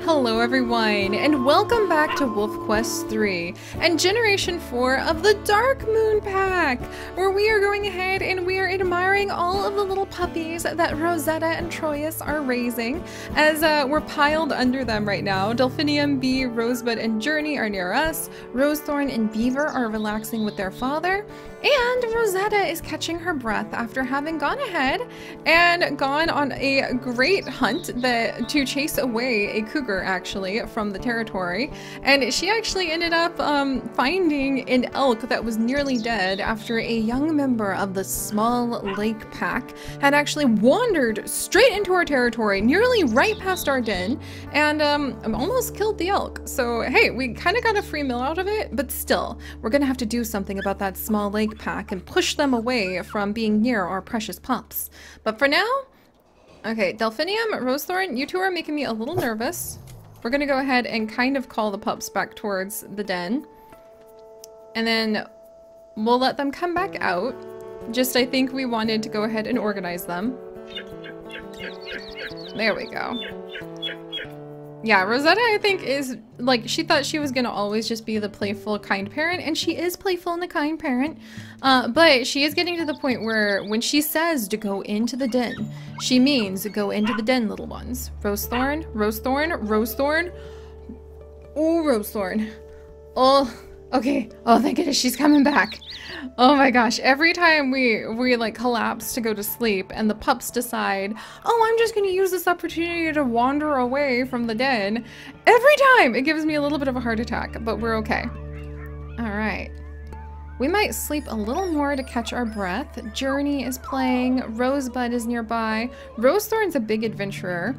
Hello everyone, and welcome back to Wolf Quest 3 and Generation 4 of the Dark Moon Pack, where we are going ahead and we are admiring all of the little puppies that Rosetta and Troyes are raising, as we're piled under them right now. Delphinium, Bee, Rosebud, and Journey are near us. Rosethorn and Beaver are relaxing with their father, and Rosetta is catching her breath after having gone ahead and gone on a great hunt to chase away a cougar actually from the territory, and she actually ended up finding an elk that was nearly dead after a young member of the small lake pack had actually wandered straight into our territory, nearly right past our den, and almost killed the elk. So hey, we kind of got a free meal out of it, but still, we're gonna have to do something about that small lake pack and push them away from being near our precious pups. But for now, okay, Delphinium, Rosethorn, you two are making me a little nervous. We're gonna go ahead and kind of call the pups back towards the den, and then we'll let them come back out. Just, I think we wanted to go ahead and organize them. There we go. Yeah, Rosetta, I think, is, like, she thought she was gonna always just be the playful, kind parent, and she is playful and a kind parent, but she is getting to the point where when she says to go into the den, she means go into the den, little ones. Rosethorn, Rosethorn, Rosethorn. Oh, Rosethorn. Oh, okay. Oh, thank goodness she's coming back. Oh my gosh, every time we like collapse to go to sleep and the pups decide, oh, I'm just gonna use this opportunity to wander away from the den, every time it gives me a little bit of a heart attack, but we're okay. All right. We might sleep a little more to catch our breath. Journey is playing, Rosebud is nearby. Rosethorn's a big adventurer.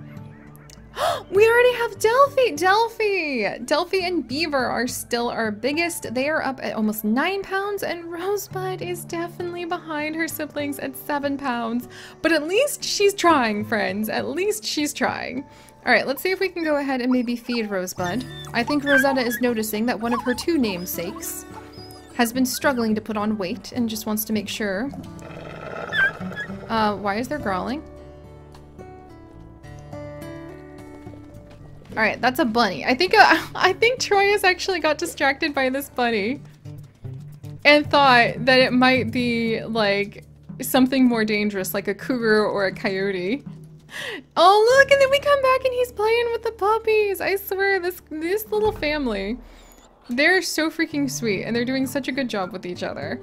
We already have Delphi and Beaver are still our biggest. They are up at almost 9 pounds, and Rosebud is definitely behind her siblings at 7 pounds. But at least she's trying, friends. At least she's trying. All right, let's see if we can go ahead and maybe feed Rosebud. I think Rosetta is noticing that one of her two namesakes has been struggling to put on weight and just wants to make sure. Why is there growling? All right, that's a bunny. I think Troy has actually got distracted by this bunny and thought that it might be like something more dangerous, like a cougar or a coyote. Oh, look, and then we come back and he's playing with the puppies. I swear, this little family, they're so freaking sweet, and they're doing such a good job with each other.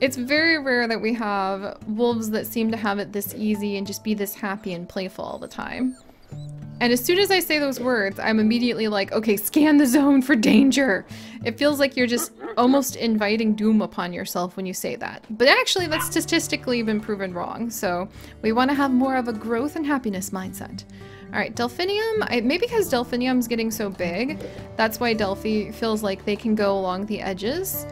It's very rare that we have wolves that seem to have it this easy and just be this happy and playful all the time. And as soon as I say those words, I'm immediately like, okay, scan the zone for danger. It feels like you're just almost inviting doom upon yourself when you say that. But actually, that's statistically been proven wrong. So we want to have more of a growth and happiness mindset. All right, Delphinium, maybe because Delphinium's getting so big, that's why Delphi feels like they can go along the edges.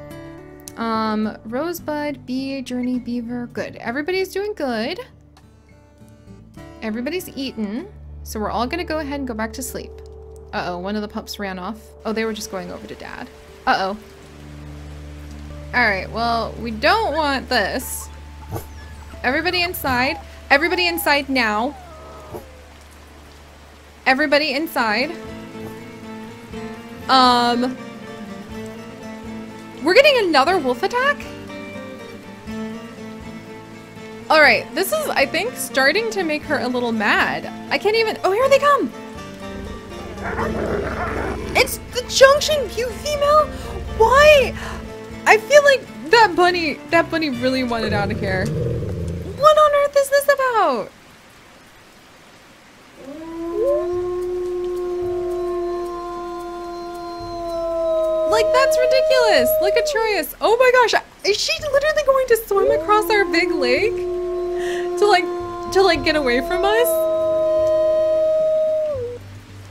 Rosebud, Bee, Journey, Beaver, good. Everybody's doing good. Everybody's eaten. So we're all gonna go ahead and go back to sleep. Uh-oh, one of the pups ran off. Oh, they were just going over to Dad. Uh-oh. Alright, well, we don't want this. Everybody inside. Everybody inside now. Everybody inside. We're getting another wolf attack? Alright, this is, I think, starting to make her a little mad. I can't even— oh, here they come! It's the Junction Butte female? Why? I feel like that bunny really wanted out of here. What on earth is this about? Like, that's ridiculous. Look at Troyes. Oh my gosh, is she literally going to swim across our big lake to like get away from us?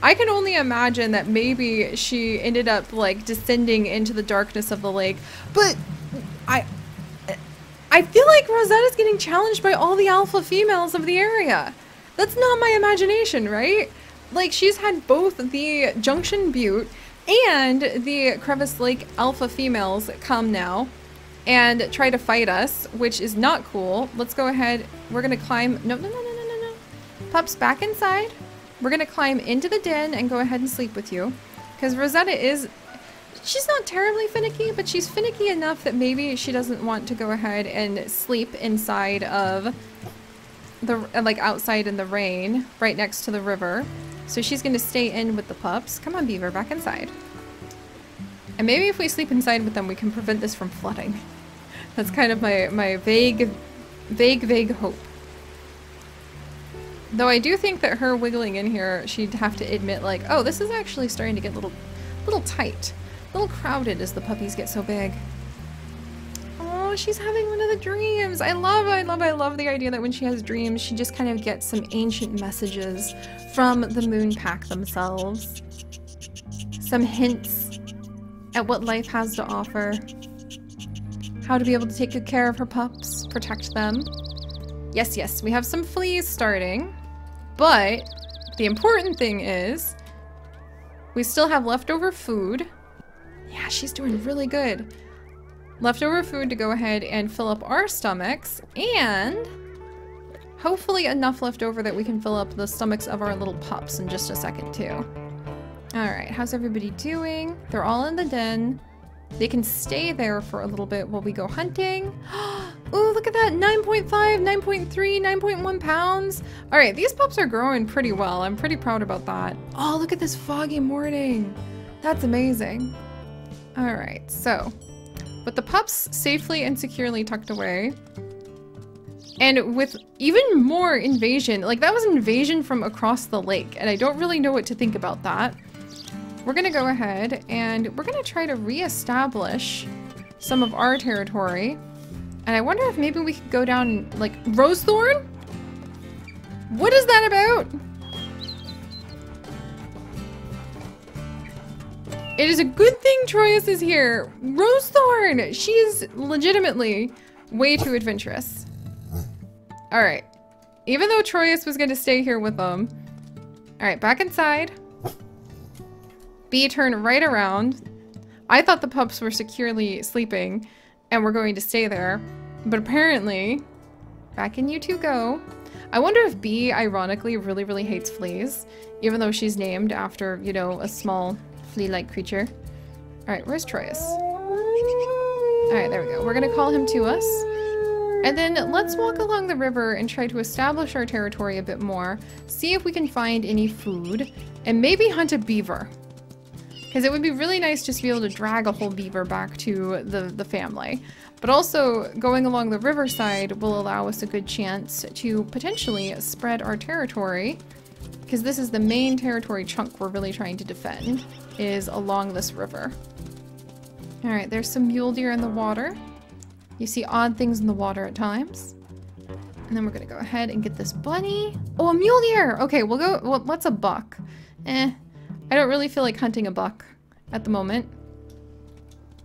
I can only imagine that maybe she ended up like descending into the darkness of the lake, but I feel like Rosetta's getting challenged by all the alpha females of the area. That's not my imagination, right? Like, she's had both the Junction Butte and the Crevice Lake alpha females come now and try to fight us, which is not cool. Let's go ahead. We're gonna climb. No. Pups, back inside. we're gonna climb into the den and go ahead and sleep with you. Because Rosetta is... she's not terribly finicky, but she's finicky enough that maybe she doesn't want to go ahead and sleep inside of the... like outside in the rain, right next to the river. So she's gonna stay in with the pups. Come on, Beaver, back inside. And maybe if we sleep inside with them, we can prevent this from flooding. That's kind of my vague hope. Though I do think that her wiggling in here, she'd have to admit like, oh, this is actually starting to get a little tight. A little crowded as the puppies get so big. Oh, she's having one of the dreams. I love the idea that when she has dreams, she just kind of gets some ancient messages from the moon pack themselves. Some hints at what life has to offer. How to be able to take good care of her pups, protect them. Yes, we have some fleas starting, but the important thing is we still have leftover food. Yeah, she's doing really good. Leftover food to go ahead and fill up our stomachs, and hopefully enough left over that we can fill up the stomachs of our little pups in just a second too. Alright, how's everybody doing? They're all in the den. They can stay there for a little bit while we go hunting. Oh, look at that! 9.5, 9.3, 9.1 pounds. Alright, these pups are growing pretty well. I'm pretty proud about that. Oh, look at this foggy morning. That's amazing. Alright, so with the pups safely and securely tucked away, and with even more invasion, like that was an invasion from across the lake, and I don't really know what to think about that. We're gonna go ahead and we're gonna try to reestablish some of our territory. And I wonder if maybe we could go down, like, Rosethorn? What is that about? It is a good thing Troyes is here. Rosethorn! She is legitimately way too adventurous. Alright. Even though Troyes was gonna stay here with them. Alright, back inside. B, turn right around. I thought the pups were securely sleeping and we're going to stay there. But apparently, back in you two go. I wonder if B, ironically, really hates fleas. Even though she's named after, you know, a small flea-like creature. Alright, where's Troyes? Alright, there we go. We're gonna call him to us. And then let's walk along the river and try to establish our territory a bit more. See if we can find any food. And maybe hunt a beaver. Because it would be really nice just to be able to drag a whole beaver back to the family. But also, going along the riverside will allow us a good chance to potentially spread our territory. Because this is the main territory chunk we're really trying to defend, is along this river. Alright, there's some mule deer in the water. You see odd things in the water at times. And then we're gonna go ahead and get this bunny. Oh, a mule deer! Okay, we'll go, well, what's a buck? I don't really feel like hunting a buck at the moment.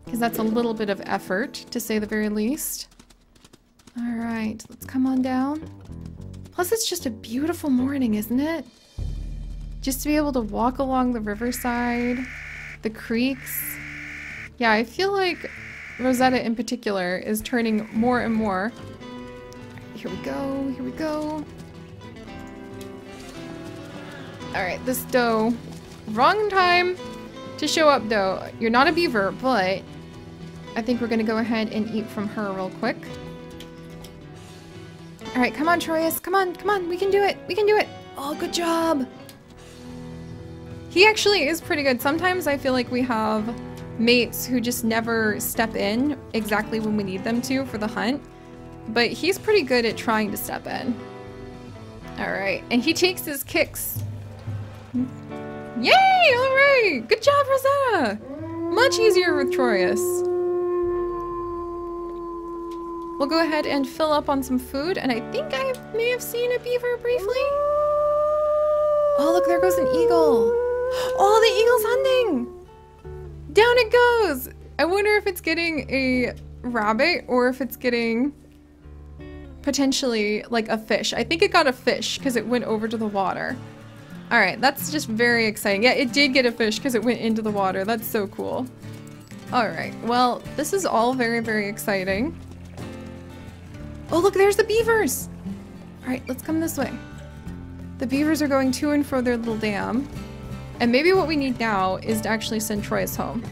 Because that's a little bit of effort, to say the very least. Alright, let's come on down. Plus it's just a beautiful morning, isn't it? Just to be able to walk along the riverside, the creeks. Yeah, I feel like Rosetta in particular is turning more and more. Here we go, here we go. Alright, this doe. Wrong time to show up, though. You're not a beaver, but I think we're gonna go ahead and eat from her real quick. Alright, come on, Troyes. Come on, we can do it. We can do it. Oh, good job. He actually is pretty good. Sometimes I feel like we have mates who just never step in exactly when we need them to for the hunt. But he's pretty good at trying to step in. Alright, and he takes his kicks. Yay! Alright! Good job, Rosetta! Much easier with Troyes. We'll go ahead and fill up on some food, and I think I may have seen a beaver briefly. Oh, look, there goes an eagle. Oh, the eagle's hunting! Down it goes! I wonder if it's getting a rabbit or if it's getting potentially like a fish. I think it got a fish because it went over to the water. Alright, that's just very exciting. Yeah, it did get a fish because it went into the water. That's so cool. Alright, well, this is all very exciting. Oh, look, there's the beavers! Alright, let's come this way. The beavers are going to and fro their little dam. And maybe what we need now is to actually send Troyus home.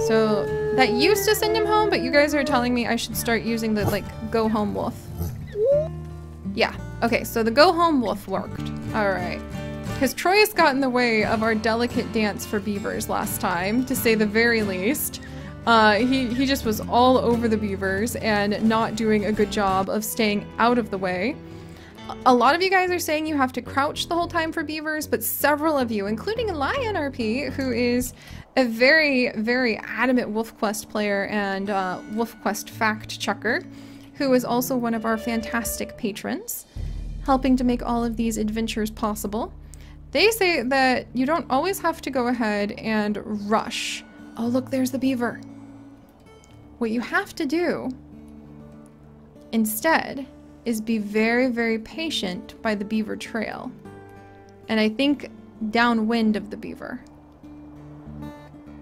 So that used to send him home, but you guys are telling me I should start using the, like, go home wolf. Yeah, okay, so the go home wolf worked. Alright. Because Troyus got in the way of our delicate dance for beavers last time, to say the very least. He just was all over the beavers and not doing a good job of staying out of the way. A lot of you guys are saying you have to crouch the whole time for beavers, but several of you, including Alari NRP, who is a very, very adamant WolfQuest player and WolfQuest fact checker, who is also one of our fantastic patrons, helping to make all of these adventures possible. They say that you don't always have to go ahead and rush. Oh, look, there's the beaver. What you have to do instead is be very, very patient by the beaver trail. And I think downwind of the beaver.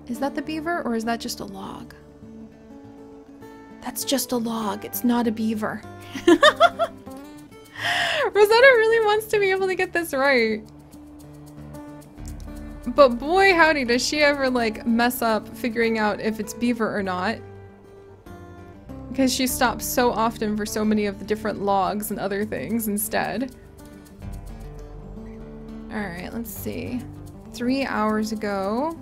Is that the beaver or is that just a log? That's just a log. It's not a beaver. Rosetta really wants to be able to get this right. But boy howdy, does she ever like mess up figuring out if it's beaver or not. Because she stops so often for so many of the different logs and other things instead. Alright, let's see. 3 hours ago.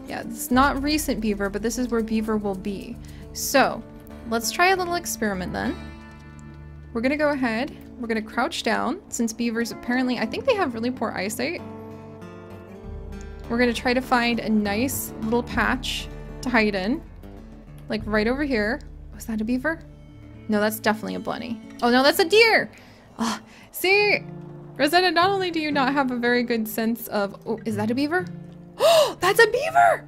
Yeah, it's not recent beaver, but this is where beaver will be. So, let's try a little experiment then. We're gonna go ahead. We're gonna crouch down, since beavers apparently, I think they have really poor eyesight. We're gonna try to find a nice little patch to hide in. Like right over here. Was that a beaver? No, that's definitely a bunny. Oh no, that's a deer! Oh, see? Rosetta, not only do you not have a very good sense of... Oh, is that a beaver? Oh, that's a beaver!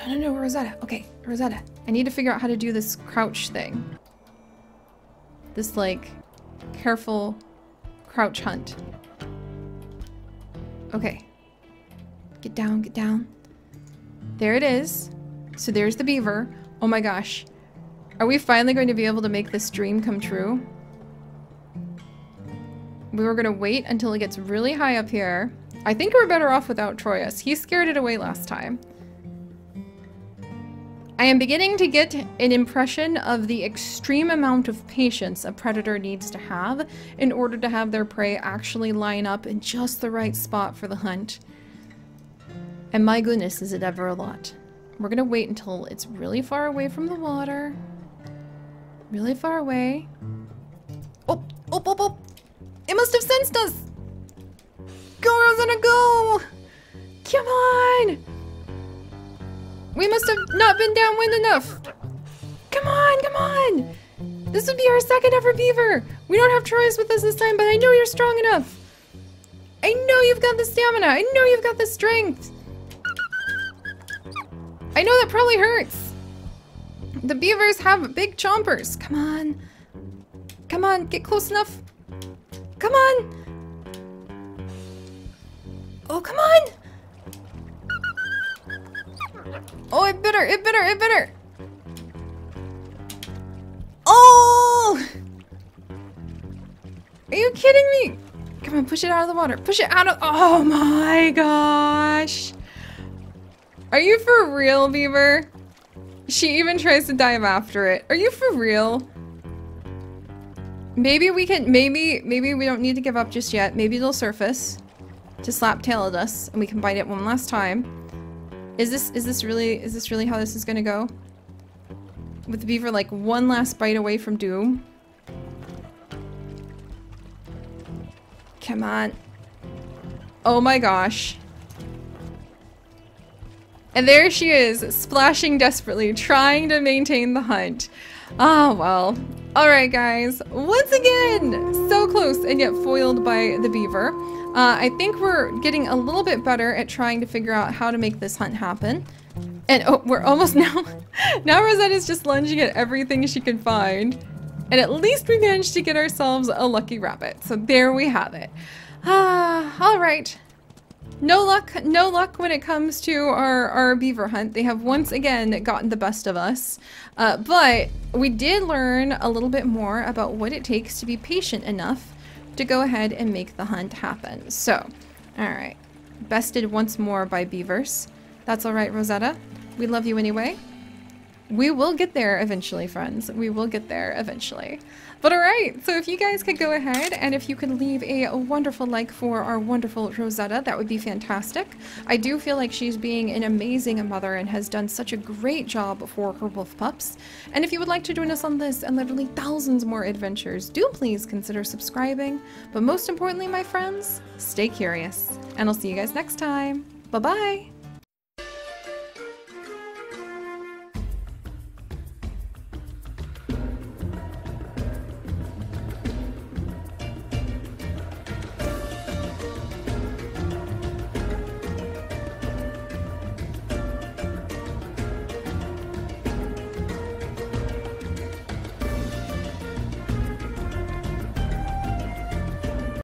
No, Rosetta. Okay, Rosetta. I need to figure out how to do this crouch thing. This, like, careful crouch hunt. Okay. Get down, get down. There it is. So there's the beaver. Oh my gosh. Are we finally going to be able to make this dream come true? We were going to wait until it gets really high up here. I think we're better off without Troyus. He scared it away last time. I am beginning to get an impression of the extreme amount of patience a predator needs to have in order to have their prey actually line up in just the right spot for the hunt. And my goodness, is it ever a lot. We're gonna wait until it's really far away from the water. Really far away. Oh! It must have sensed us! Go, Rosanna, go! Come on! We must have not been downwind enough. Come on! This would be our second ever beaver. We don't have Troyus with us this time, but I know you're strong enough. I know you've got the stamina. I know you've got the strength. I know that probably hurts. The beavers have big chompers. Come on. Come on, get close enough. Come on. Oh, come on. Oh, it bit her. Oh! Are you kidding me? Come on, push it out of the water. Push it out of... Oh my gosh. Are you for real, beaver? She even tries to dive after it. Are you for real? Maybe we can... Maybe we don't need to give up just yet. Maybe it'll surface to slap tail at us and we can bite it one last time. Is this really how this is gonna go? With the beaver like one last bite away from doom? Come on. Oh my gosh. And there she is, splashing desperately, trying to maintain the hunt. Oh well. Alright guys, once again, so close and yet foiled by the beaver. I think we're getting a little bit better at trying to figure out how to make this hunt happen. And oh, we're almost now. Now Rosetta's just lunging at everything she can find. And at least we managed to get ourselves a lucky rabbit. So there we have it. Alright. No luck when it comes to our beaver hunt. They have once again gotten the best of us. But we did learn a little bit more about what it takes to be patient enough to go ahead and make the hunt happen. So, alright. Bested once more by beavers. That's alright, Rosetta. We love you anyway. We will get there eventually, friends. We will get there eventually. But alright, so if you guys could go ahead and if you could leave a wonderful like for our wonderful Rosetta, that would be fantastic. I do feel like she's being an amazing mother and has done such a great job for her wolf pups. And if you would like to join us on this and literally thousands more adventures, do please consider subscribing. But most importantly, my friends, stay curious. And I'll see you guys next time. Bye-bye!